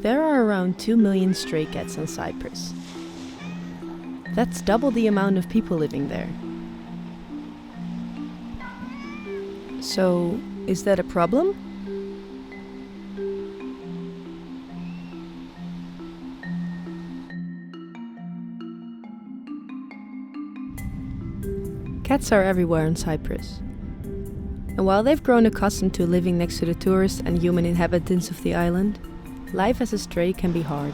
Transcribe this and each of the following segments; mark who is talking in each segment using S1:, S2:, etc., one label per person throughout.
S1: There are around 2 million stray cats on Cyprus. That's double the amount of people living there. So, is that a problem? Cats are everywhere in Cyprus. And while they've grown accustomed to living next to the tourists and human inhabitants of the island, life as a stray can be hard.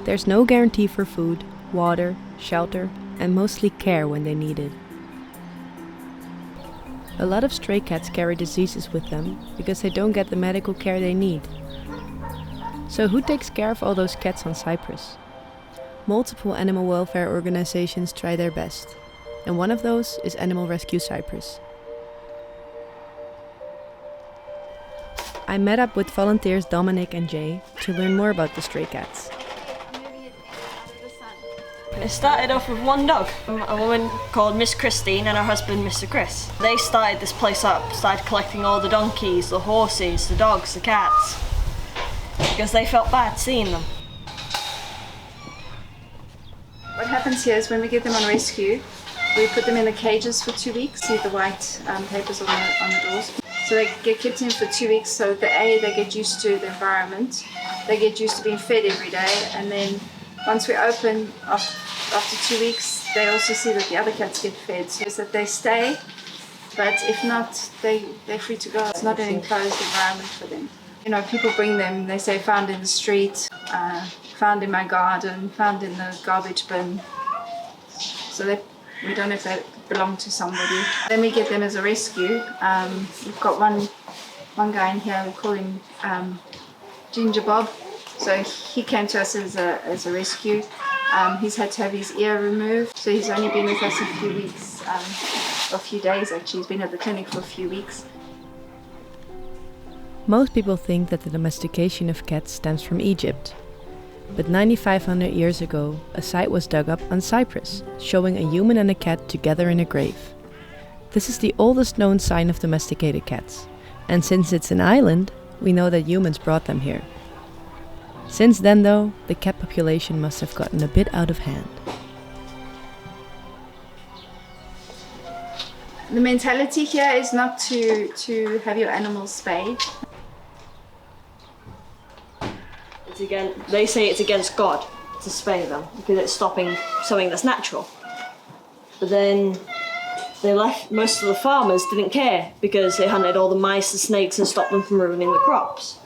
S1: There's no guarantee for food, water, shelter, and mostly care when they need it. A lot of stray cats carry diseases with them because they don't get the medical care they need. So who takes care of all those cats on Cyprus? Multiple animal welfare organizations try their best, and one of those is Animal Rescue Cyprus. I met up with volunteers Dominic and Jay to learn more about the stray cats.
S2: It started off with one dog, a woman called Miss Christine and her husband Mr. Chris. They started this place up, started collecting all the donkeys, the horses, the dogs, the cats, because they felt bad seeing them.
S3: What happens here is when we get them on rescue, we put them in the cages for 2 weeks. See the white papers on the doors. So they get kept in for 2 weeks so they get used to the environment. They get used to being fed every day, and then once we open after 2 weeks, they also see that the other cats get fed. So it's that they stay, but if not, they're free to go. It's not an enclosed environment for them. You know, people bring them, they say found in the street, found in my garden, found in the garbage bin. So we don't know if they belong to somebody. Then we get them as a rescue. We've got one guy in here, we call him Ginger Bob. So he came to us as a rescue. He's had to have his ear removed, so he's only been with us a few weeks, a few days actually. He's been at the clinic for a few weeks.
S1: Most people think that the domestication of cats stems from Egypt. But 9,500 years ago, a site was dug up on Cyprus, showing a human and a cat together in a grave. This is the oldest known sign of domesticated cats. And since it's an island, we know that humans brought them here. Since then though, the cat population must have gotten a bit out of hand.
S3: The mentality here is not to have your animals spayed.
S2: They say it's against God to spay them because it's stopping something that's natural. But then most of the farmers didn't care because they hunted all the mice and snakes and stopped them from ruining the crops.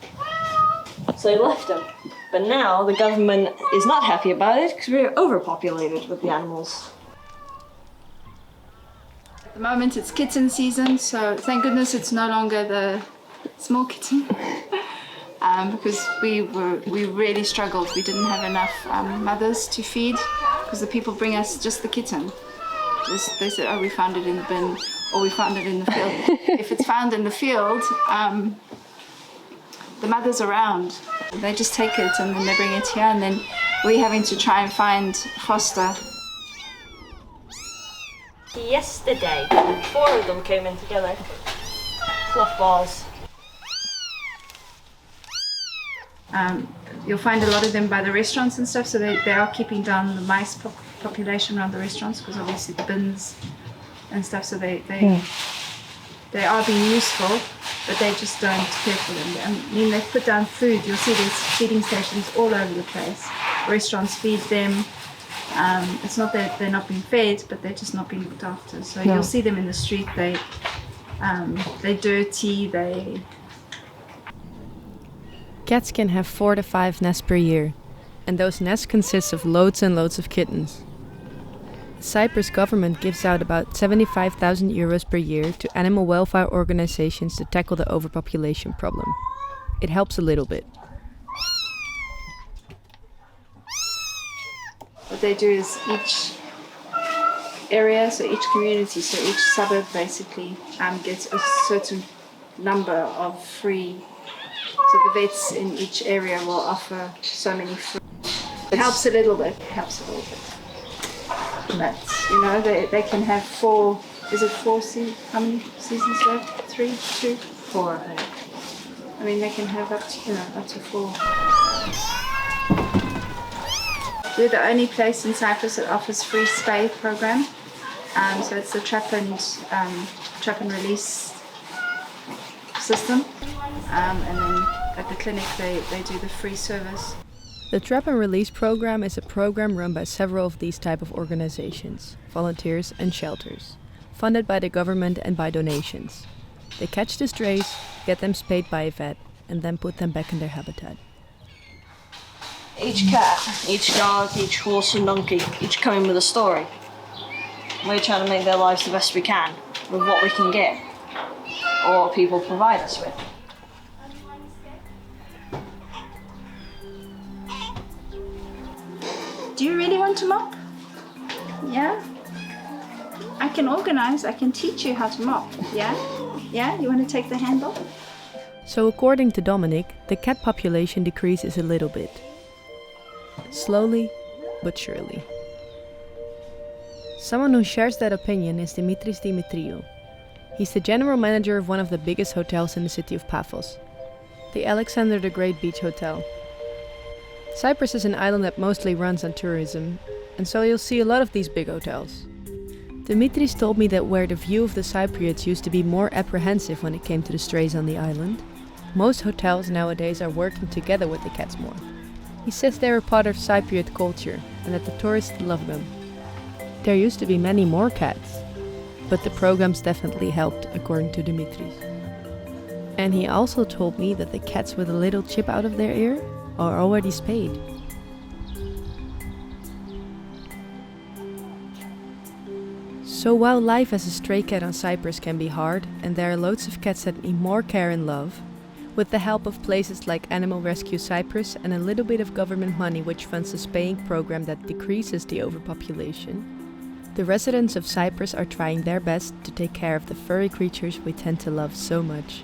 S2: So they left them. But now the government is not happy about it because we're overpopulated with the animals.
S3: At the moment it's kitten season, so thank goodness it's no longer the small kitten. Because we really struggled. We didn't have enough mothers to feed because the people bring us just the kitten. They said, oh, we found it in the bin or we found it in the field. If it's found in the field, the mother's around. They just take it and then they bring it here, and then we're having to try and find foster.
S2: Yesterday, 4 of them came in together. Fluff balls.
S3: You'll find a lot of them by the restaurants and stuff, so they are keeping down the mice population around the restaurants because obviously the bins and stuff, so they are being useful, but they just don't care for them. I mean, they put down food. You'll see there's feeding stations all over the place. Restaurants feed them. It's not that they're not being fed, but they're just not being looked after. So you'll see them in the street. They're dirty.
S1: Cats can have 4 to 5 nests per year, and those nests consist of loads and loads of kittens. The Cyprus government gives out about 75,000 euros per year to animal welfare organizations to tackle the overpopulation problem. It helps a little bit.
S3: What they do is each area, so each community, so each suburb basically gets a certain number of free. So the vets in each area will offer so many free. It helps a little bit. But you know, they can have 4 Is it how many seasons left? 3, 2?
S2: 4, I think.
S3: I mean, they can have up to 4. We're the only place in Cyprus that offers free spay program. So it's the trap and release system. And then at the clinic they do the free service.
S1: The Trap and Release program is a program run by several of these type of organizations, volunteers and shelters, funded by the government and by donations. They catch the strays, get them spayed by a vet, and then put them back in their habitat.
S2: Each cat, each dog, each horse and donkey, each come in with a story. We're trying to make their lives the best we can with what we can get, or what people provide us with.
S3: Do you really want to mop? Yeah? I can organize, I can teach you how to mop. Yeah? Yeah? You want to take the handle?
S1: So according to Dominic, the cat population decreases a little bit. Slowly, but surely. Someone who shares that opinion is Dimitris Dimitriou. He's the general manager of one of the biggest hotels in the city of Paphos, the Alexander the Great Beach Hotel. Cyprus is an island that mostly runs on tourism, and so you'll see a lot of these big hotels. Dimitris told me that where the view of the Cypriots used to be more apprehensive when it came to the strays on the island, most hotels nowadays are working together with the cats more. He says they're a part of Cypriot culture and that the tourists love them. There used to be many more cats, but the programs definitely helped, according to Dimitris. And he also told me that the cats with a little chip out of their ear are already spayed. So while life as a stray cat on Cyprus can be hard, and there are loads of cats that need more care and love, with the help of places like Animal Rescue Cyprus and a little bit of government money which funds a spaying program that decreases the overpopulation, the residents of Cyprus are trying their best to take care of the furry creatures we tend to love so much.